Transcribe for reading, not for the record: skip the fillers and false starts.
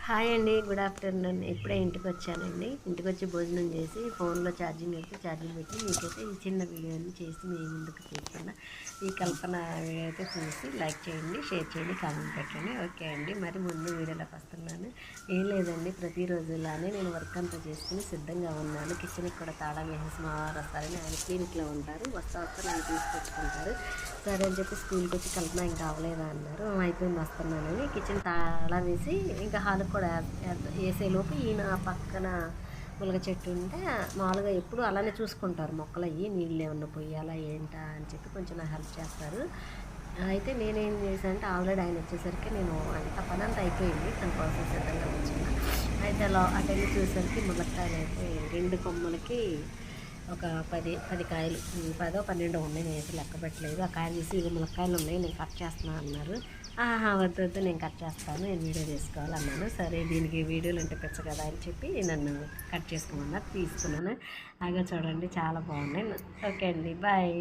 Hi అండి, good afternoon. ఇప్పుడే ఇంటికి వచ్చానండి. ఇంటికి వచ్చి భోజనం చేసి ఫోన్లో ఛార్జింగ్ అయితే ఛార్జింగ్ పెట్టి మీకైతే ఈ చిన్న వీడియోని చేసి మీ ముందుకు తీస్తున్నా. ఈ కల్పన వీడియో అయితే చూసి లైక్ చేయండి, షేర్ చేయండి, కామెంట్ పెట్టండి. ఓకే అండి, మరి ముందు వీడియోలోకి వస్తున్నాను. ఏం లేదండి, ప్రతిరోజులానే నేను వర్క్ అంతా చేసుకుని సిద్ధంగా ఉన్నాను. కిచెన్కి కూడా తాళం వేసేసి మా వారు వస్తారని, ఆయన క్లినిక్లో ఉంటారు. వస్తా నన్ను తీసుకొచ్చుకుంటారు. సరే అని చెప్పి స్కూల్కి వచ్చి కల్పన ఇంకా అవ్వలేదా అన్నారు. అయిపోయింది, వస్తున్నానని కిచెన్ తాళం వేసి ఇంకా హాల్ కూడా వేసేలోపు ఈయన పక్కన ములగ చెట్టు ఉంటే మామూలుగా ఎప్పుడు అలానే చూసుకుంటారు మొక్కలు, అయ్యి నీళ్ళు ఏమన్నా పొయ్యాలా ఏంటా అని చెప్పి కొంచెం నాకు హెల్ప్ చేస్తారు. అయితే నేనేం చేశానంటే ఆల్రెడీ ఆయన వచ్చేసరికి నేను అంత పని అంతా అయిపోయింది, తన కోసం సిద్ధంగా వచ్చాను. అయితే అలా అటెండ్ చూసేసరికి ములక్కాయలు అయితే 2 కొమ్మలకి ఒక 10 కాయలు, 10 12 ఉన్నాయి. నేనైతే లెక్క పెట్టలేదు. ఆ కాయలు తీసి ఇవి ములక్కాయలు ఉన్నాయి, నేను కట్ చేస్తున్నా అన్నారు. వద్దు నేను కట్ చేస్తాను, నేను వీడియో తీసుకోవాలన్నాను. సరే దీనికి వీడియోలు అంటే పిచ్చ కదా అని చెప్పి నన్ను కట్ చేసుకోమన్నారు, తీసుకున్నాను. చూడండి చాలా బాగున్నాయి. ఓకే అండి, బాయ్.